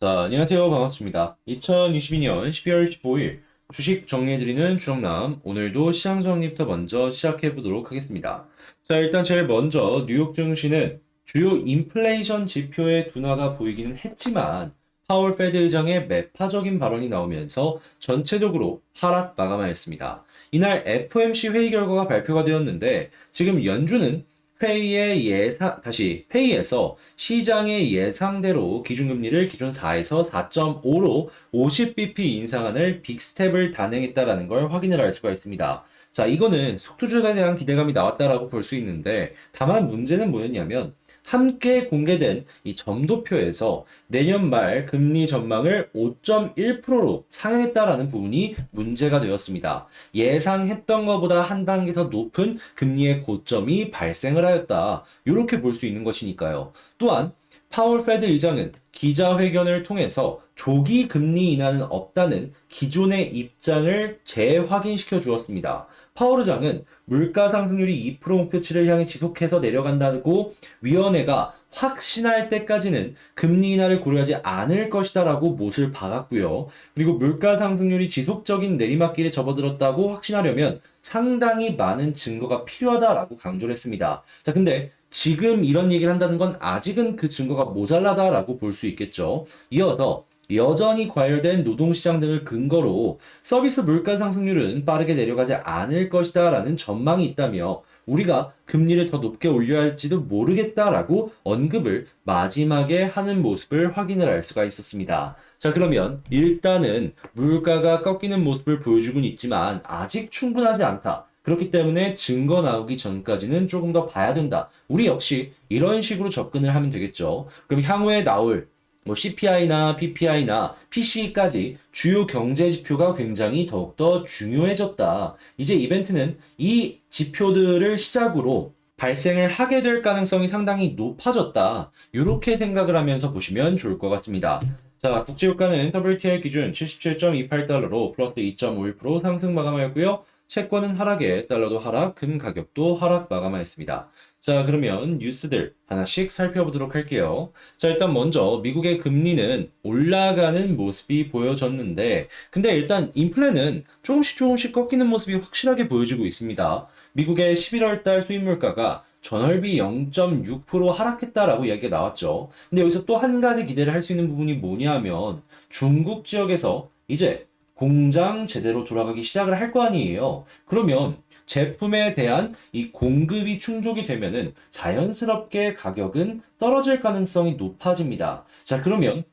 자, 안녕하세요. 반갑습니다. 2022년 12월 15일 주식 정리해드리는 주정남. 오늘도 시장 정리부터 먼저 시작해보도록 하겠습니다. 자, 일단 제일 먼저 뉴욕 증시는 주요 인플레이션 지표의 둔화가 보이기는 했지만 파월 페드 의장의 매파적인 발언이 나오면서 전체적으로 하락 마감하였습니다. 이날 FOMC 회의 결과가 발표가 되었는데 지금 연준은 회의에서 시장의 예상대로 기준금리를 기존 4에서 4.5로 50bp 인상하는 빅스텝을 단행했다라는 걸 확인을 할 수가 있습니다. 자, 이거는 속도 조절에 대한 기대감이 나왔다라고 볼 수 있는데, 다만 문제는 뭐였냐면, 함께 공개된 이 점도표에서 내년 말 금리 전망을 5.1%로 상향했다라는 부분이 문제가 되었습니다. 예상했던 것보다 한 단계 더 높은 금리의 고점이 발생을 하였다. 이렇게 볼 수 있는 것이니까요. 또한 파월 페드 의장은 기자회견을 통해서 조기 금리 인하는 없다는 기존의 입장을 재확인시켜 주었습니다. 파월 의장은 물가 상승률이 2% 목표치를 향해 지속해서 내려간다고 위원회가 확신할 때까지는 금리 인하를 고려하지 않을 것이다라고 못을 박았고요. 그리고 물가 상승률이 지속적인 내리막길에 접어들었다고 확신하려면 상당히 많은 증거가 필요하다라고 강조를 했습니다. 자, 근데 지금 이런 얘기를 한다는 건 아직은 그 증거가 모자라다라고 볼 수 있겠죠. 이어서 여전히 과열된 노동시장 등을 근거로 서비스 물가 상승률은 빠르게 내려가지 않을 것이다라는 전망이 있다며 우리가 금리를 더 높게 올려야 할지도 모르겠다라고 언급을 마지막에 하는 모습을 확인을 할 수가 있었습니다. 자, 그러면 일단은 물가가 꺾이는 모습을 보여주고는 있지만 아직 충분하지 않다. 그렇기 때문에 증거 나오기 전까지는 조금 더 봐야 된다. 우리 역시 이런 식으로 접근을 하면 되겠죠. 그럼 향후에 나올 CPI나 PPI나 PCE까지 주요 경제 지표가 굉장히 더욱더 중요해졌다. 이제 이벤트는 이 지표들을 시작으로 발생을 하게 될 가능성이 상당히 높아졌다. 이렇게 생각을 하면서 보시면 좋을 것 같습니다. 자, 국제유가는 WTI 기준 77.28달러로 플러스 2.51% 상승 마감하였고요. 채권은 하락에 달러도 하락, 금 가격도 하락 마감하였습니다. 자, 그러면 뉴스들 하나씩 살펴보도록 할게요. 자, 일단 먼저 미국의 금리는 올라가는 모습이 보여졌는데, 근데 일단 인플레는 조금씩 꺾이는 모습이 확실하게 보여지고 있습니다. 미국의 11월 달 수입 물가가 전월비 0.6% 하락했다라고 이야기가 나왔죠. 근데 여기서 또 한 가지 기대를 할 수 있는 부분이 뭐냐면 중국 지역에서 이제 공장 제대로 돌아가기 시작을 할 거 아니에요. 그러면 제품에 대한 이 공급이 충족이 되면은 자연스럽게 가격은 떨어질 가능성이 높아집니다. 자, 그러면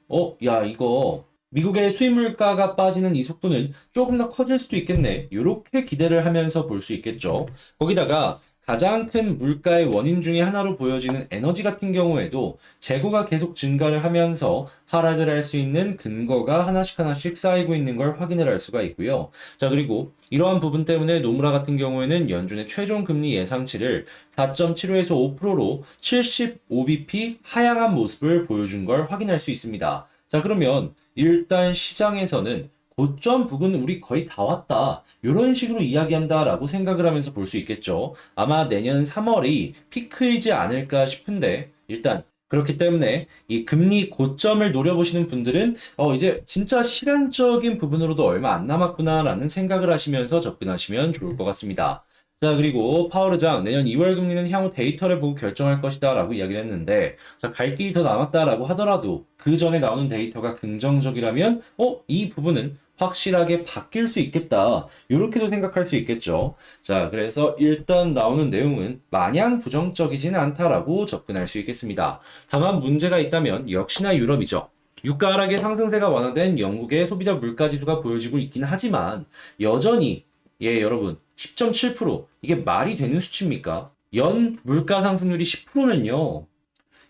야, 이거 미국의 수입 물가가 빠지는 이 속도는 조금 더 커질 수도 있겠네. 이렇게 기대를 하면서 볼 수 있겠죠. 거기다가 가장 큰 물가의 원인 중에 하나로 보여지는 에너지 같은 경우에도 재고가 계속 증가를 하면서 하락을 할 수 있는 근거가 하나씩 쌓이고 있는 걸 확인을 할 수가 있고요. 자, 그리고 이러한 부분 때문에 노무라 같은 경우에는 연준의 최종 금리 예상치를 4.75에서 5%로 75bp 하향한 모습을 보여준 걸 확인할 수 있습니다. 자, 그러면 일단 시장에서는 고점 부근 우리 거의 다 왔다. 이런 식으로 이야기한다라고 생각을 하면서 볼 수 있겠죠. 아마 내년 3월이 피크이지 않을까 싶은데 일단 그렇기 때문에 이 금리 고점을 노려보시는 분들은 이제 진짜 시간적인 부분으로도 얼마 안 남았구나라는 생각을 하시면서 접근하시면 좋을 것 같습니다. 자, 그리고 파월 의장 내년 2월 금리는 향후 데이터를 보고 결정할 것이다 라고 이야기를 했는데 자, 갈 길이 더 남았다라고 하더라도 그 전에 나오는 데이터가 긍정적이라면 이 부분은 확실하게 바뀔 수 있겠다. 이렇게도 생각할 수 있겠죠. 자, 그래서 일단 나오는 내용은 마냥 부정적이지는 않다라고 접근할 수 있겠습니다. 다만 문제가 있다면 역시나 유럽이죠. 유가 하락의 상승세가 완화된 영국의 소비자 물가 지수가 보여지고 있긴 하지만 여전히 여러분 10.7% 이게 말이 되는 수치입니까? 연 물가 상승률이 10%면요.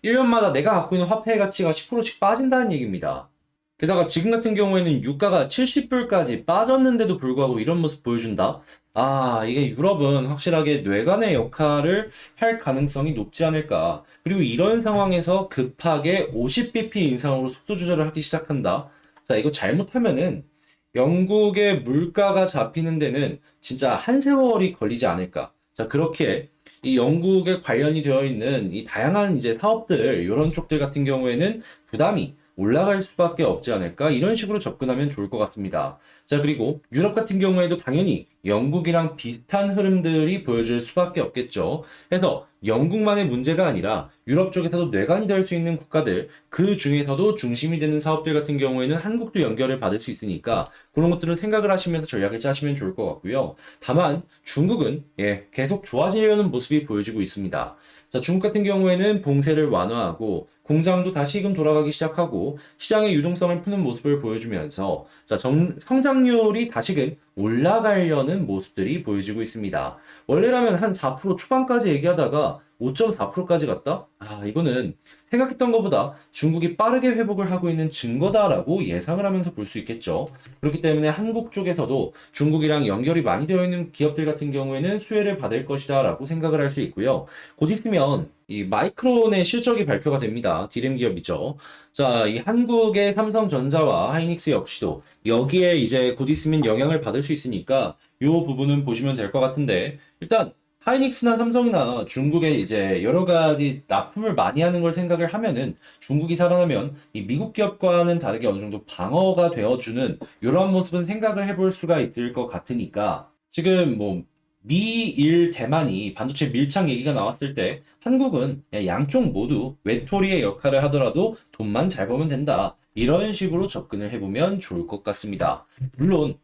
1년마다 내가 갖고 있는 화폐의 가치가 10%씩 빠진다는 얘기입니다. 게다가 지금 같은 경우에는 유가가 70불까지 빠졌는데도 불구하고 이런 모습 보여준다? 아, 이게 유럽은 확실하게 뇌관의 역할을 할 가능성이 높지 않을까. 그리고 이런 상황에서 급하게 50bp 인상으로 속도 조절을 하기 시작한다? 자, 이거 잘못하면은 영국의 물가가 잡히는 데는 진짜 한 세월이 걸리지 않을까. 자, 그렇게 이 영국에 관련이 되어 있는 이 다양한 이제 사업들, 이런 쪽들 같은 경우에는 부담이 올라갈 수밖에 없지 않을까? 이런 식으로 접근하면 좋을 것 같습니다. 자, 그리고 유럽 같은 경우에도 당연히 영국이랑 비슷한 흐름들이 보여줄 수밖에 없겠죠. 그래서 영국만의 문제가 아니라 유럽 쪽에서도 뇌관이 될 수 있는 국가들, 그 중에서도 중심이 되는 사업들 같은 경우에는 한국도 연결을 받을 수 있으니까 그런 것들은 생각을 하시면서 전략을 짜시면 좋을 것 같고요. 다만 중국은 계속 좋아지려는 모습이 보여지고 있습니다. 자, 중국 같은 경우에는 봉쇄를 완화하고 공장도 다시금 돌아가기 시작하고 시장의 유동성을 푸는 모습을 보여주면서 자, 성장률이 다시금 올라가려는 모습들이 보여지고 있습니다. 원래라면 한 4% 초반까지 얘기하다가 5.4%까지 갔다? 아, 이거는 생각했던 것보다 중국이 빠르게 회복을 하고 있는 증거다라고 예상을 하면서 볼 수 있겠죠. 그렇기 때문에 한국 쪽에서도 중국이랑 연결이 많이 되어 있는 기업들 같은 경우에는 수혜를 받을 것이다라고 생각을 할 수 있고요. 곧 있으면 이 마이크론의 실적이 발표가 됩니다. 디램 기업이죠. 자, 이 한국의 삼성전자와 하이닉스 역시도 여기에 이제 곧 있으면 영향을 받을 수 있으니까 이 부분은 보시면 될 것 같은데 일단 하이닉스나 삼성이나 중국에 이제 여러 가지 납품을 많이 하는 걸 생각을 하면은 중국이 살아나면 이 미국 기업과는 다르게 어느 정도 방어가 되어주는 이런 모습은 생각을 해볼 수가 있을 것 같으니까 지금 뭐 미일 대만이 반도체 밀착 얘기가 나왔을 때 한국은 그냥 양쪽 모두 외톨이의 역할을 하더라도 돈만 잘 벌면 된다. 이런 식으로 접근을 해보면 좋을 것 같습니다. 물론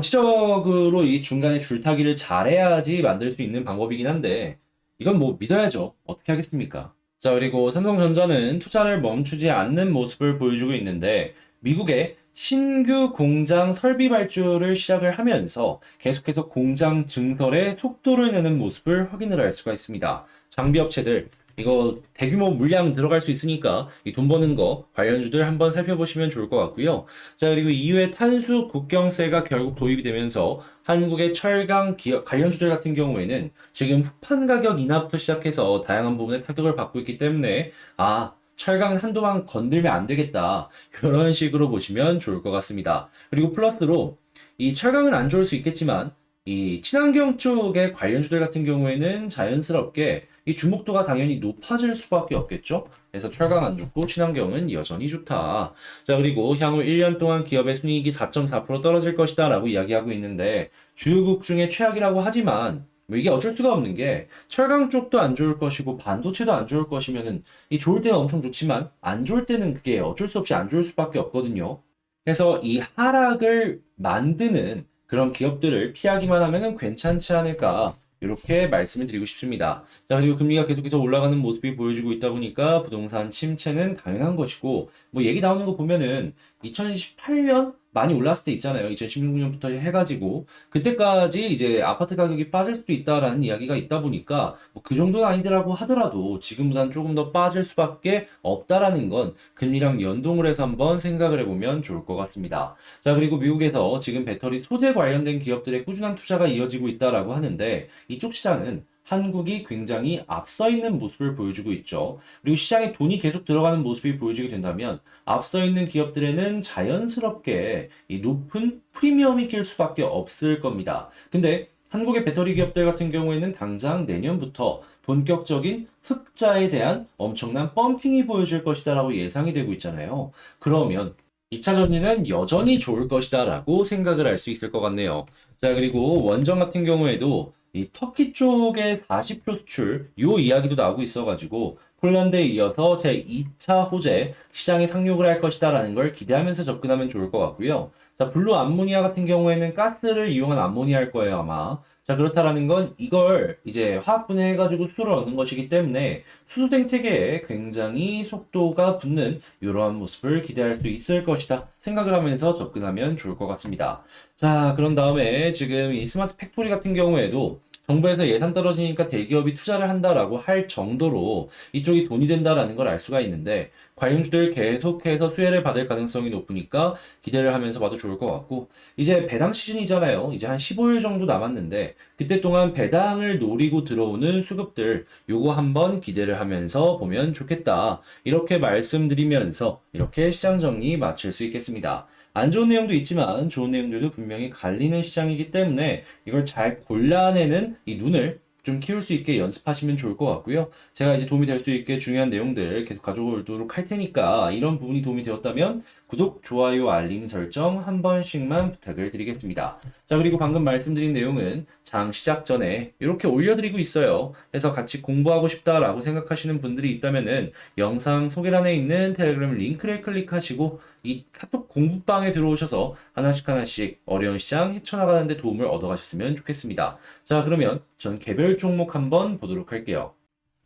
정치적으로 이 중간에 줄타기를 잘해야지 만들 수 있는 방법이긴 한데 이건 뭐 믿어야죠. 어떻게 하겠습니까? 자, 그리고 삼성전자는 투자를 멈추지 않는 모습을 보여주고 있는데 미국의 신규 공장 설비 발주를 시작을 하면서 계속해서 공장 증설에 속도를 내는 모습을 확인을 할 수가 있습니다. 장비 업체들 이거 대규모 물량 들어갈 수 있으니까 이 돈 버는 거 관련주들 한번 살펴보시면 좋을 것 같고요. 자, 그리고 이후에 탄소 국경세가 결국 도입이 되면서 한국의 철강 기업 관련주들 같은 경우에는 지금 후판 가격 인하부터 시작해서 다양한 부분에 타격을 받고 있기 때문에 아, 철강은 한도만 건들면 안 되겠다. 이런 식으로 보시면 좋을 것 같습니다. 그리고 플러스로 이 철강은 안 좋을 수 있겠지만 이 친환경 쪽의 관련주들 같은 경우에는 자연스럽게 이 주목도가 당연히 높아질 수밖에 없겠죠. 그래서 철강 안 좋고 친환경은 여전히 좋다. 자, 그리고 향후 1년 동안 기업의 순이익이 4.4% 떨어질 것이다 라고 이야기하고 있는데 주요국 중에 최악이라고 하지만 뭐 이게 어쩔 수가 없는 게 철강 쪽도 안 좋을 것이고 반도체도 안 좋을 것이면은 이 좋을 때는 엄청 좋지만 안 좋을 때는 그게 어쩔 수 없이 안 좋을 수밖에 없거든요. 그래서 이 하락을 만드는 그런 기업들을 피하기만 하면은 괜찮지 않을까. 이렇게 말씀을 드리고 싶습니다. 자, 그리고 금리가 계속해서 올라가는 모습이 보여지고 있다 보니까 부동산 침체는 당연한 것이고, 뭐 얘기 나오는 거 보면은 2028년 많이 올랐을 때 있잖아요. 2016년부터 해가지고, 그때까지 이제 아파트 가격이 빠질 수도 있다라는 이야기가 있다 보니까, 뭐 그 정도는 아니더라고 하더라도 지금보다는 조금 더 빠질 수밖에 없다라는 건 금리랑 연동을 해서 한번 생각을 해보면 좋을 것 같습니다. 자, 그리고 미국에서 지금 배터리 소재 관련된 기업들의 꾸준한 투자가 이어지고 있다라고 하는데 이쪽 시장은 한국이 굉장히 앞서 있는 모습을 보여주고 있죠. 그리고 시장에 돈이 계속 들어가는 모습이 보여지게 된다면 앞서 있는 기업들에는 자연스럽게 이 높은 프리미엄이 낄 수밖에 없을 겁니다. 근데 한국의 배터리 기업들 같은 경우에는 당장 내년부터 본격적인 흑자에 대한 엄청난 펌핑이 보여질 것이다라고 예상이 되고 있잖아요. 그러면 2차 전지는 여전히 좋을 것이다라고 생각을 할 수 있을 것 같네요. 자, 그리고 원전 같은 경우에도 이 터키 쪽의 40조 수출 요 이야기도 나오고 있어가지고 폴란드에 이어서 제 2차 호재 시장에 상륙을 할 것이다라는 걸 기대하면서 접근하면 좋을 것 같고요. 자, 블루 암모니아 같은 경우에는 가스를 이용한 암모니아일 거예요, 아마. 자, 그렇다라는 건 이걸 이제 화학 분해해가지고 수소를 얻는 것이기 때문에 수소 생태계에 굉장히 속도가 붙는 이러한 모습을 기대할 수 있을 것이다 생각을 하면서 접근하면 좋을 것 같습니다. 자, 그런 다음에 지금 이 스마트 팩토리 같은 경우에도 정부에서 예산 떨어지니까 대기업이 투자를 한다라고 할 정도로 이쪽이 돈이 된다라는 걸 알 수가 있는데 관련주들 계속해서 수혜를 받을 가능성이 높으니까 기대를 하면서 봐도 좋을 것 같고 이제 배당 시즌이잖아요. 이제 한 15일 정도 남았는데 그때 동안 배당을 노리고 들어오는 수급들 요거 한번 기대를 하면서 보면 좋겠다. 이렇게 말씀드리면서 이렇게 시장 정리 마칠 수 있겠습니다. 안 좋은 내용도 있지만 좋은 내용들도 분명히 갈리는 시장이기 때문에 이걸 잘 골라내는 이 눈을 좀 키울 수 있게 연습하시면 좋을 것 같고요. 제가 이제 도움이 될 수 있게 중요한 내용들 계속 가져오도록 할 테니까 이런 부분이 도움이 되었다면 구독, 좋아요, 알림 설정 한 번씩만 부탁을 드리겠습니다. 자, 그리고 방금 말씀드린 내용은 장 시작 전에 이렇게 올려드리고 있어요. 해서 같이 공부하고 싶다라고 생각하시는 분들이 있다면은 영상 소개란에 있는 텔레그램 링크를 클릭하시고 이 카톡 공부방에 들어오셔서 하나씩 하나씩 어려운 시장 헤쳐나가는 데 도움을 얻어가셨으면 좋겠습니다. 자, 그러면 전 개별 종목 한번 보도록 할게요.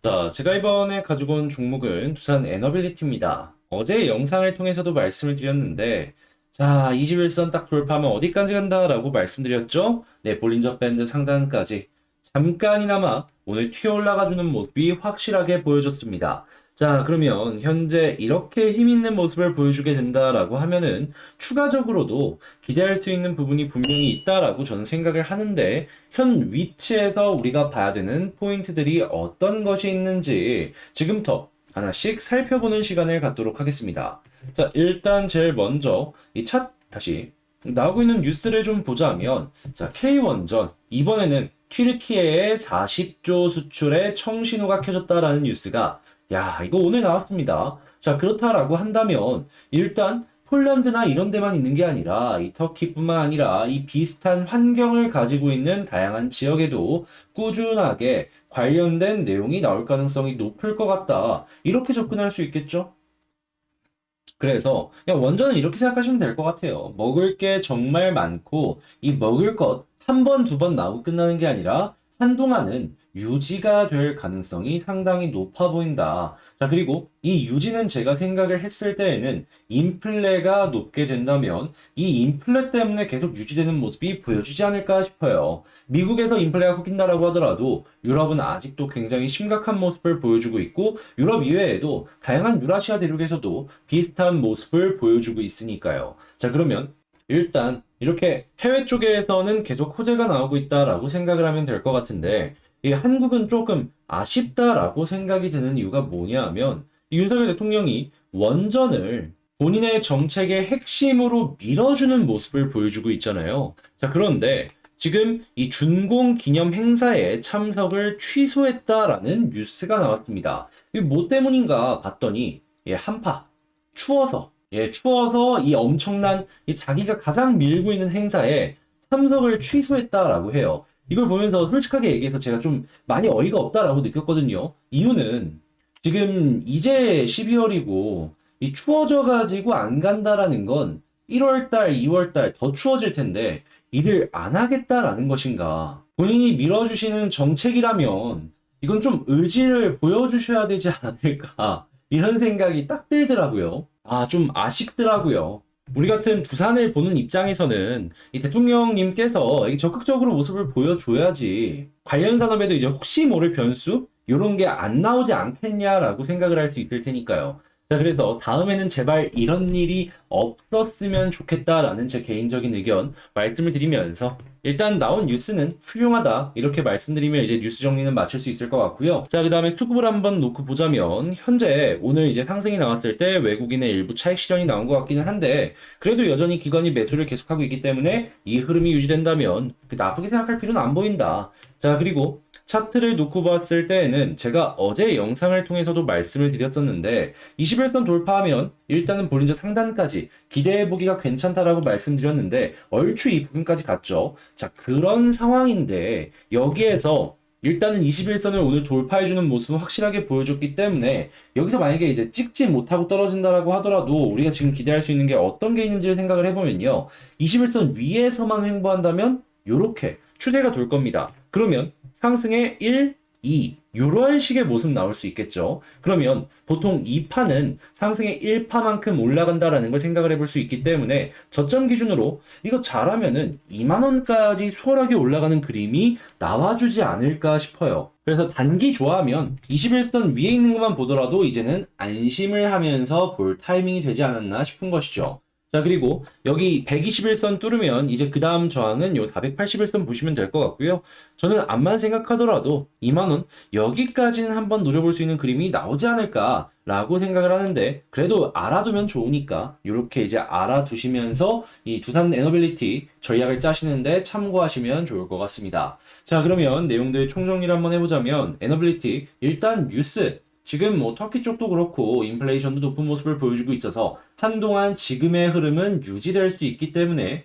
자, 제가 이번에 가지고 온 종목은 두산 에너빌리티입니다. 어제 영상을 통해서도 말씀을 드렸는데, 자, 21선 딱 돌파하면 어디까지 간다라고 말씀드렸죠? 네, 볼린저 밴드 상단까지. 잠깐이나마 오늘 튀어 올라가주는 모습이 확실하게 보여졌습니다. 자, 그러면 현재 이렇게 힘 있는 모습을 보여주게 된다라고 하면은 추가적으로도 기대할 수 있는 부분이 분명히 있다라고 저는 생각을 하는데 현 위치에서 우리가 봐야 되는 포인트들이 어떤 것이 있는지 지금부터 하나씩 살펴보는 시간을 갖도록 하겠습니다. 자, 일단 제일 먼저 이 차 다시 나오고 있는 뉴스를 좀 보자면 자, K원전 이번에는 튀르키예의 40조 수출에 청신호가 켜졌다라는 뉴스가 야, 이거 오늘 나왔습니다. 자, 그렇다라고 한다면 일단 폴란드나 이런 데만 있는 게 아니라 이 터키뿐만 아니라 이 비슷한 환경을 가지고 있는 다양한 지역에도 꾸준하게 관련된 내용이 나올 가능성이 높을 것 같다. 이렇게 접근할 수 있겠죠? 그래서 그냥 원전은 이렇게 생각하시면 될 것 같아요. 먹을 게 정말 많고 이 먹을 것 한 번, 두 번 나오고 끝나는 게 아니라 한동안은 유지가 될 가능성이 상당히 높아 보인다. 자, 그리고 이 유지는 제가 생각을 했을 때에는 인플레가 높게 된다면 이 인플레 때문에 계속 유지되는 모습이 보여지지 않을까 싶어요. 미국에서 인플레가 꺾인다라고 하더라도 유럽은 아직도 굉장히 심각한 모습을 보여주고 있고 유럽 이외에도 다양한 유라시아 대륙에서도 비슷한 모습을 보여주고 있으니까요. 자, 그러면 일단 이렇게 해외 쪽에서는 계속 호재가 나오고 있다라고 생각을 하면 될 것 같은데 이 한국은 조금 아쉽다라고 생각이 드는 이유가 뭐냐 하면 이 윤석열 대통령이 원전을 본인의 정책의 핵심으로 밀어주는 모습을 보여주고 있잖아요. 자, 그런데 지금 이 준공 기념 행사에 참석을 취소했다라는 뉴스가 나왔습니다. 이게 뭐 때문인가 봤더니 한파, 추워서 추워서 이 엄청난 이 자기가 가장 밀고 있는 행사에 참석을 취소했다라고 해요. 이걸 보면서 솔직하게 얘기해서 제가 좀 많이 어이가 없다라고 느꼈거든요. 이유는 지금 이제 12월이고 이 추워져가지고 안 간다라는 건 1월달, 2월달 더 추워질 텐데 일을 안 하겠다라는 것인가? 본인이 밀어주시는 정책이라면 이건 좀 의지를 보여주셔야 되지 않을까? 이런 생각이 딱 들더라고요. 아, 좀 아쉽더라고요. 우리 같은 두산을 보는 입장에서는 이 대통령님께서 이게 적극적으로 모습을 보여줘야지 관련 산업에도 이제 혹시 모를 변수? 이런 게 안 나오지 않겠냐라고 생각을 할 수 있을 테니까요. 자, 그래서 다음에는 제발 이런 일이 없었으면 좋겠다라는 제 개인적인 의견 말씀을 드리면서 일단 나온 뉴스는 훌륭하다 이렇게 말씀드리면 이제 뉴스 정리는 맞출 수 있을 것 같고요. 자, 그 다음에 스토급을 한번 놓고 보자면 현재 오늘 이제 상승이 나왔을 때 외국인의 일부 차익 실현이 나온 것 같기는 한데 그래도 여전히 기관이 매수를 계속하고 있기 때문에 이 흐름이 유지된다면 나쁘게 생각할 필요는 안 보인다. 자, 그리고 차트를 놓고 봤을 때에는 제가 어제 영상을 통해서도 말씀을 드렸었는데 21선 돌파하면 일단은 볼린저 상단까지 기대해보기가 괜찮다라고 말씀드렸는데 얼추 이 부분까지 갔죠. 자, 그런 상황인데 여기에서 일단은 21선을 오늘 돌파해주는 모습을 확실하게 보여줬기 때문에 여기서 만약에 이제 찍지 못하고 떨어진다라고 하더라도 우리가 지금 기대할 수 있는 게 어떤 게 있는지를 생각을 해보면요. 21선 위에서만 횡보한다면 요렇게 추세가 돌 겁니다. 그러면 상승의 1, 2 이런 식의 모습 나올 수 있겠죠. 그러면 보통 2파는 상승의 1파만큼 올라간다라는 걸 생각을 해볼 수 있기 때문에 저점 기준으로 이거 잘하면은 2만원까지 수월하게 올라가는 그림이 나와주지 않을까 싶어요. 그래서 단기 좋아하면 21선 위에 있는 것만 보더라도 이제는 안심을 하면서 볼 타이밍이 되지 않았나 싶은 것이죠. 자, 그리고 여기 121선 뚫으면 이제 그 다음 저항은 요 481선 보시면 될 것 같고요. 저는 암만 생각하더라도 2만 원 여기까지는 한번 노려볼 수 있는 그림이 나오지 않을까라고 생각을 하는데, 그래도 알아두면 좋으니까 이렇게 이제 알아두시면서 이 두산 에너빌리티 전략을 짜시는데 참고하시면 좋을 것 같습니다. 자, 그러면 내용들 총정리를 한번 해보자면, 에너빌리티 일단 뉴스, 지금 뭐 터키 쪽도 그렇고 인플레이션도 높은 모습을 보여주고 있어서 한동안 지금의 흐름은 유지될 수 있기 때문에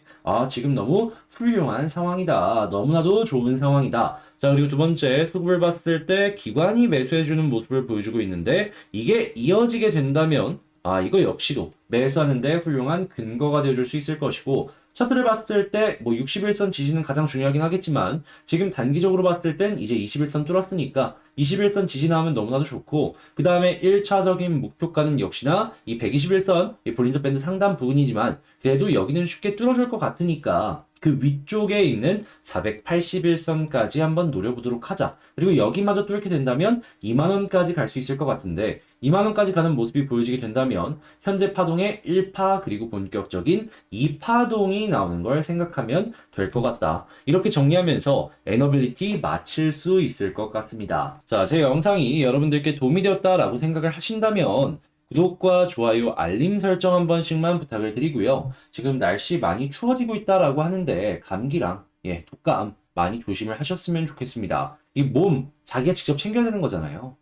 지금 너무 훌륭한 상황이다. 너무나도 좋은 상황이다. 자, 그리고 두 번째, 수급을 봤을 때 기관이 매수해주는 모습을 보여주고 있는데, 이게 이어지게 된다면 이거 역시도 매수하는데 훌륭한 근거가 되어줄 수 있을 것이고, 차트를 봤을 때 뭐 61선 지지는 가장 중요하긴 하겠지만, 지금 단기적으로 봤을 땐 이제 21선 뚫었으니까 21선 지지 나오면 너무나도 좋고, 그 다음에 1차적인 목표가는 역시나 이 121선 볼린저 밴드 상단 부분이지만, 그래도 여기는 쉽게 뚫어줄 것 같으니까 그 위쪽에 있는 481선까지 한번 노려보도록 하자. 그리고 여기마저 뚫게 된다면 2만원까지 갈 수 있을 것 같은데, 2만원까지 가는 모습이 보여지게 된다면 현재 파동의 1파 그리고 본격적인 2파동이 나오는 걸 생각하면 될 것 같다. 이렇게 정리하면서 에너빌리티 마칠 수 있을 것 같습니다. 자, 제 영상이 여러분들께 도움이 되었다라고 생각을 하신다면 구독과 좋아요, 알림 설정 한 번씩만 부탁을 드리고요. 지금 날씨 많이 추워지고 있다라고 하는데 감기랑 독감 많이 조심을 하셨으면 좋겠습니다. 이 몸 자기가 직접 챙겨야 되는 거잖아요.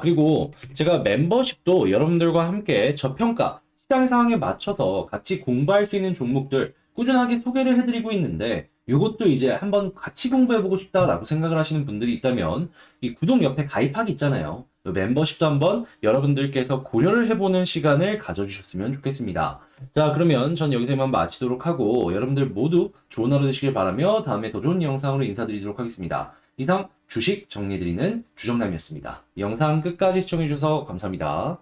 그리고 제가 멤버십도 여러분들과 함께 저평가, 시장 상황에 맞춰서 같이 공부할 수 있는 종목들 꾸준하게 소개를 해드리고 있는데, 이것도 이제 한번 같이 공부해보고 싶다라고 생각을 하시는 분들이 있다면 이 구독 옆에 가입하기 있잖아요. 이 멤버십도 한번 여러분들께서 고려를 해보는 시간을 가져주셨으면 좋겠습니다. 자, 그러면 전 여기서 이만 마치도록 하고, 여러분들 모두 좋은 하루 되시길 바라며 다음에 더 좋은 영상으로 인사드리도록 하겠습니다. 이상 주식 정리해드리는 주정남이었습니다. 영상 끝까지 시청해주셔서 감사합니다.